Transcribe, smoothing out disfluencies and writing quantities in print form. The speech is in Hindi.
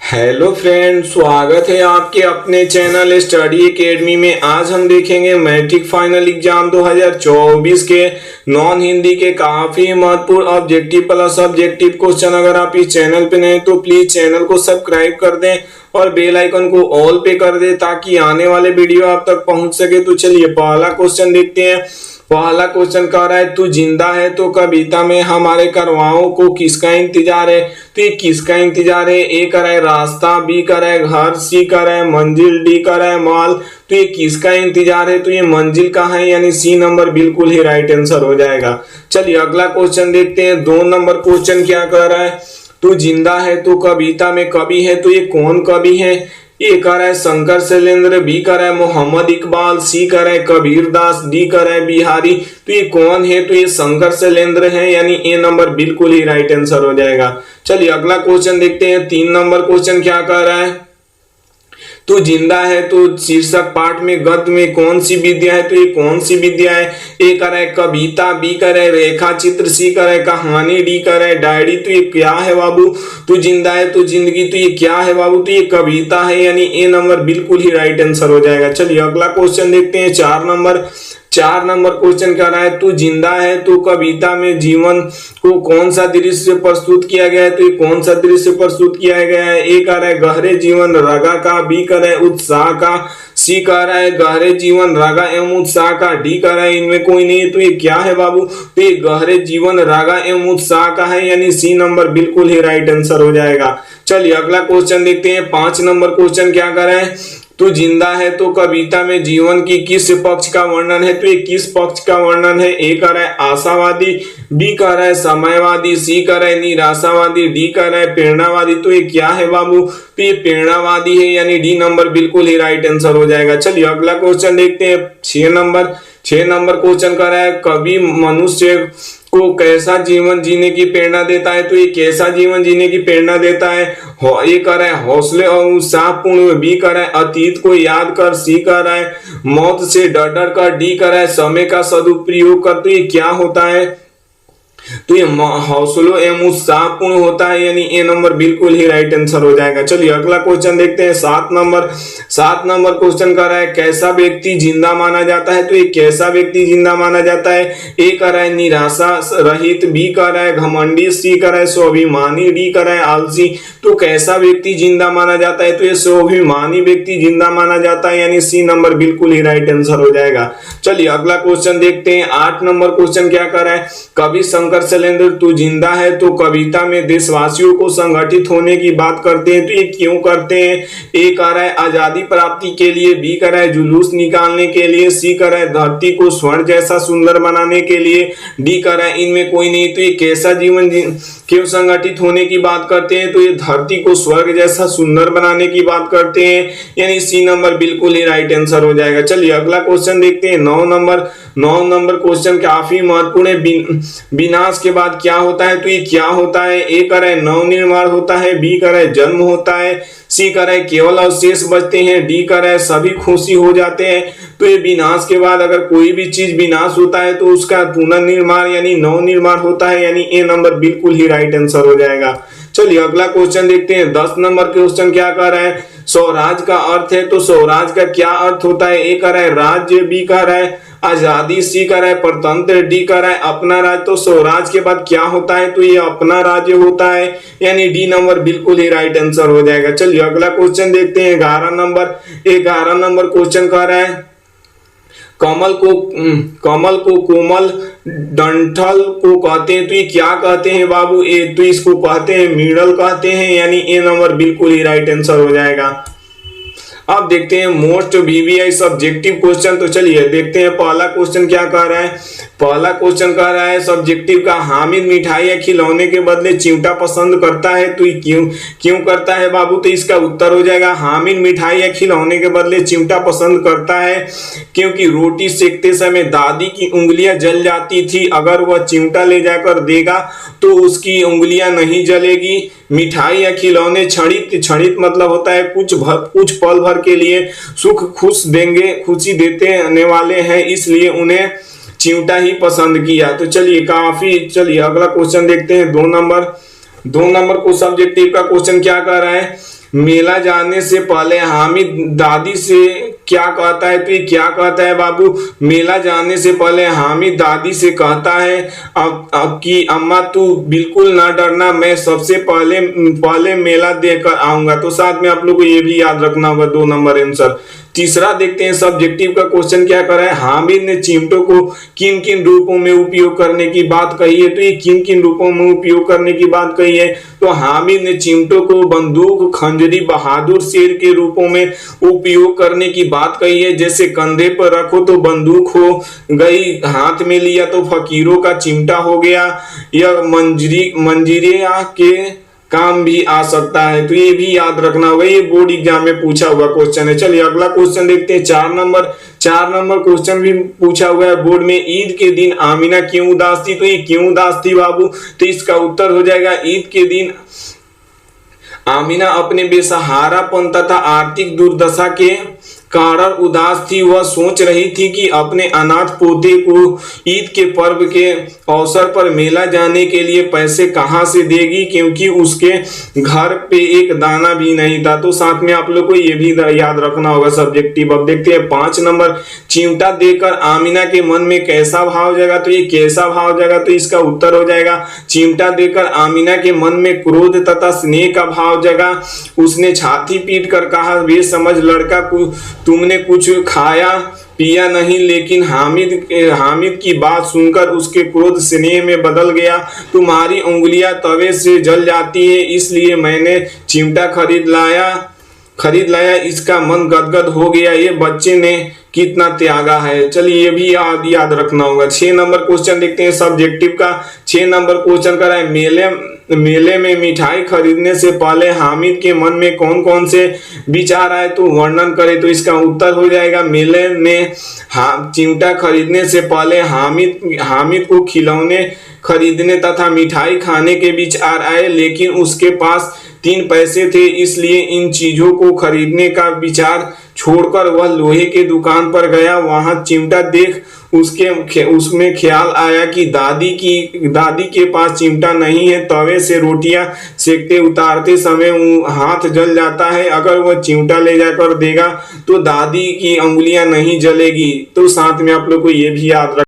हेलो फ्रेंड, स्वागत है आपके अपने चैनल स्टडी एकेडमी में। आज हम देखेंगे मैट्रिक फाइनल एग्जाम 2024 के नॉन हिंदी के काफी महत्वपूर्ण ऑब्जेक्टिव प्लस ऑब्जेक्टिव क्वेश्चन। अगर आप इस चैनल पे नए तो प्लीज चैनल को सब्सक्राइब कर दें और बेल आइकन को ऑल पे कर दें ताकि आने वाले वीडियो आप तक पहुंच सके। तो चलिए पहला क्वेश्चन देखते हैं। पहला क्वेश्चन कह रहा है तू जिंदा है तो कविता में हमारे कारवाओं को किसका इंतजार है। तो ये किसका इंतजार है? ए कर रहा है रास्ता, बी कर रहा है घर, सी कर रहा है मंजिल, डी कर रहा है माल। तो ये किसका इंतजार है? तो ये मंजिल का है, यानी सी नंबर बिल्कुल ही राइट आंसर हो जाएगा। चलिए अगला क्वेश्चन देखते हैं। 2 नंबर क्वेश्चन क्या कह रहा है? तू जिंदा है तो कविता में कवि है। तो ये कौन कवि है? ए कर रहा है शंकर शैलेंद्र, बी कर रहा है मोहम्मद इकबाल, सी कर रहा है कबीर दास, डी कर रहा है बिहारी। तो ये कौन है? तो ये शंकर शैलेंद्र है, यानी ए नंबर बिल्कुल ही राइट आंसर हो जाएगा। चलिए अगला क्वेश्चन देखते हैं। 3 नंबर क्वेश्चन क्या कह रहा है? तू जिंदा है तो शीर्षक पाठ में गद्य में कौन सी विद्या है। तो ये कौन सी विद्या है? ए कर रहा है कविता, बी कर रहा है रेखा चित्र, सी कर रहा है कहानी, डी कर रहा है डायरी। तो ये क्या है बाबू? तू जिंदा है तो जिंदगी। तो ये क्या है बाबू? तो ये कविता है, यानी ए नंबर बिल्कुल ही राइट आंसर हो जाएगा। चलिए अगला क्वेश्चन देखते हैं। 4 नंबर क्वेश्चन कह रहा है तू जिंदा है तो कविता में जीवन को कौन सा दृश्य प्रस्तुत किया गया है। तो ये कौन सा दृश्य प्रस्तुत किया गया है? ए कह रहा है गहरे जीवन रगा का, बी कह रहा है उत्साह का, सी कह रहा है गहरे जीवन रागा एवं उत्साह का, डी कह रहा है इनमें कोई नहीं है। तो ये क्या है बाबू? तो ये गहरे जीवन रागा एवं उत्साह का है, यानी सी नंबर बिल्कुल ही राइट आंसर हो जाएगा। चलिए अगला क्वेश्चन देखते हैं। 5 नंबर क्वेश्चन क्या कर रहा है? तू जिंदा है तो कविता में जीवन की किस पक्ष का वर्णन है। तो ये किस पक्ष का वर्णन है? ए कह रहा है आशावादी, बी कह रहा है समयवादी, सी कह रहा है निराशावादी, डी कह रहा है प्रेरणावादी। तो ये क्या है बाबू? तो ये प्रेरणावादी है, यानी डी नंबर बिल्कुल ही राइट आंसर हो जाएगा। चलिए अगला क्वेश्चन देखते हैं। 6 नंबर क्वेश्चन कर रहा है कवि मनुष्य को कैसा जीवन जीने की प्रेरणा देता है। तो ये कैसा जीवन जीने की प्रेरणा देता है? ए कर रहा है हौसले और उत्साहपूर्ण, बी कर रहा है अतीत को याद कर, सी कर रहा है मौत से डर डर कर, डी कर रहा है समय का सदुपयोग कर। तो ये क्या होता है? तो ये हौसलों एवं उत्साहपूर्ण होता है, यानी ए नंबर बिल्कुल ही राइट आंसर हो जाएगा। चलिए अगला क्वेश्चन देखते हैं। 7 नंबर क्वेश्चन कर रहा है कैसा व्यक्ति जिंदा माना जाता है। तो ये कैसा व्यक्ति जिंदा माना जाता है? ए कर रहा है निराशा रहित, बी कर रहा है घमंडी, सी कर रहा है स्वाभिमानी, डी कर रहा है आलसी। तो कैसा व्यक्ति जिंदा माना जाता है? तो ये स्वाभिमानी व्यक्ति जिंदा माना जाता है, यानी सी नंबर बिल्कुल ही राइट आंसर हो जाएगा। चलिए अगला क्वेश्चन देखते हैं। 8 नंबर क्वेश्चन क्या कर रहा है? कवि शंकर शैलेंद्र तू जिंदा है तो कविता में देशवासियों को संगठित होने की बात करते हैं। तो ये क्यों करते हैं? ए कह रहा है आजादी प्राप्ति के लिए, बी कह रहा है जुलूस निकालने के लिए, सी कह रहा है धरती को स्वर्ण जैसा सुंदर बनाने के लिए, डी कह रहा है इनमें कोई नहीं। तो ये कैसा जीवन क्यों संगठित होने की बात करते हैं? तो ये धरती को स्वर्ग जैसा सुंदर बनाने की बात करते हैं, यानी सी नंबर बिल्कुल ही राइट आंसर हो जाएगा। चलिए अगला क्वेश्चन देखते हैं। 9 नंबर क्वेश्चन काफी महत्वपूर्ण है। विनाश के बाद क्या होता है? तो ये क्या होता है? ए कर रहा है नवनिर्माण होता है, बी कर रहा है जन्म होता है, सी कर रहा है केवल अवशेष बचते हैं, डी कर रहा है सभी खुशी हो जाते हैं। तो ये विनाश के बाद अगर कोई भी चीज विनाश होता है तो उसका पुनर्निर्माण यानी नवनिर्माण होता है, यानी ए नंबर बिल्कुल ही राइट आंसर हो जाएगा। चलिए अगला क्वेश्चन देखते हैं। 10 नंबर क्वेश्चन क्या कर रहा है? स्वराज का अर्थ है तो स्वराज का क्या अर्थ होता है? ए कर रहा है राज्य, बी कह रहा है आजादी, सी कर रहा है परतंत्र, डी कर रहा है अपना राज्य। तो स्वराज के बाद क्या होता है? तो ये अपना राज्य होता है, यानी डी नंबर बिल्कुल ही राइट आंसर हो जाएगा। चलिए अगला क्वेश्चन देखते हैं। 11 नंबर क्वेश्चन कह रहा है कमल को कोमल डंठल को कहते हैं। तो ये क्या कहते हैं बाबू? ए तो इसको कहते हैं मीडल कहते हैं, यानी ए नंबर बिल्कुल ही राइट आंसर हो जाएगा। अब देखते हैं मोस्ट वीवीआई सब्जेक्टिव क्वेश्चन। तो चलिए देखते हैं पहला क्वेश्चन क्या कह रहा है। पहला क्वेश्चन कह रहा है सब्जेक्टिव का हामिद मिठाई या खिलौने के बदले चिमटा पसंद करता है। तो क्यों करता है बाबू? तो इसका उत्तर हो जाएगा हामिद मिठाई या खिलौने के बदले चिमटा पसंद करता है क्योंकि रोटी सेकते समय दादी की उंगलियां जल जाती थी। अगर वह चिमटा ले जाकर देगा तो उसकी उंगलियां नहीं जलेगी। मिठाई या खिलौने क्षणिक मतलब होता है कुछ पल भर के लिए खुशी देने वाले हैं, इसलिए उन्हें चिमटा ही पसंद किया। तो चलिए अगला क्वेश्चन देखते हैं। 2 नंबर को सब्जेक्टिव का क्वेश्चन क्या कर रहा है? मेला जाने से पहले हामिद दादी से क्या कहता है? तो ये क्या कहता है बाबू? मेला जाने से पहले हामिद दादी से कहता है अब कि अम्मा तू बिल्कुल ना डरना, मैं सबसे पहले मेला देखकर आऊंगा। तो साथ में आप लोग को ये भी याद रखना होगा 2 नंबर आंसर। तीसरा देखते हैं सब्जेक्टिव का क्वेश्चन क्या कर रहा है। हामिद ने चिमटों को किन किन रूपों में उपयोग करने की बात कही है? तो ये किन किन रूपों में उपयोग करने की बात कही है? तो हामिद ने चिमटों को बंदूक, खंजरी, बहादुर, शेर के रूपों में उपयोग करने की बात कही है। जैसे कंधे पर रखो तो बंदूक हो गई, हाथ में लिया तो फकीरों का चिमटा हो गया, या मंजीरिया के काम भी आ सकता है। तो ये भी याद रखना होगा, ये बोर्ड एग्जाम में पूछा हुआ क्वेश्चन है। चलिए अगला क्वेश्चन देखते हैं। 4 नंबर क्वेश्चन भी पूछा हुआ है बोर्ड में। ईद के दिन आमीना क्यों उदास थी? तो ये क्यों उदास थी बाबू? तो इसका उत्तर हो जाएगा ईद के दिन आमीना अपने बेसहारापन तथा आर्थिक दुर्दशा के कारण उदास थी। वह सोच रही थी कि अपने अनाथ पोते को ईद के पर्व के अवसर पर मेला जाने के लिए पैसे कहां से देगी, क्योंकि उसके घर पे एक दाना भी नहीं था। तो साथ में आप लोग को ये भी याद रखना होगा सब्जेक्टिव। अब देखते हैं 5 नंबर। चिमटा देकर आमीना के मन में कैसा भाव जाएगा? तो ये कैसा भाव जाएगा? तो इसका उत्तर हो जाएगा चिमटा देकर आमीना के मन में क्रोध तथा स्नेह का भाव जगा। उसने छाती पीट कर कहा, बेसमझ लड़का को तुमने कुछ खाया पिया नहीं। लेकिन हामिद की बात सुनकर उसके क्रोध स्नेह में बदल गया। तुम्हारी उंगलियां तवे से जल जाती है, इसलिए मैंने चिमटा खरीद लाया। इसका मन गदगद हो गया। ये बच्चे ने कितना त्यागा है। चलिए ये भी याद रखना होगा। 6 नंबर क्वेश्चन देखते हैं सब्जेक्टिव का। 6 नंबर क्वेश्चन कर रहा है मेले में मिठाई खरीदने से पहले हामिद के मन में कौन कौन से विचार आए? तो वर्णन करे। तो इसका उत्तर हो जाएगा मेले में चिमटा खरीदने से पहले हामिद को खिलौने खरीदने तथा मिठाई खाने के विचार आए, लेकिन उसके पास 3 पैसे थे, इसलिए इन चीजों को खरीदने का विचार छोड़कर वह लोहे के दुकान पर गया। वहां चिमटा देख उसमें ख्याल आया कि दादी के पास चिमटा नहीं है। तवे से रोटियां सेकते उतारते समय हाथ जल जाता है। अगर वह चिमटा ले जाकर देगा तो दादी की उंगलियां नहीं जलेगी। तो साथ में आप लोग को ये भी याद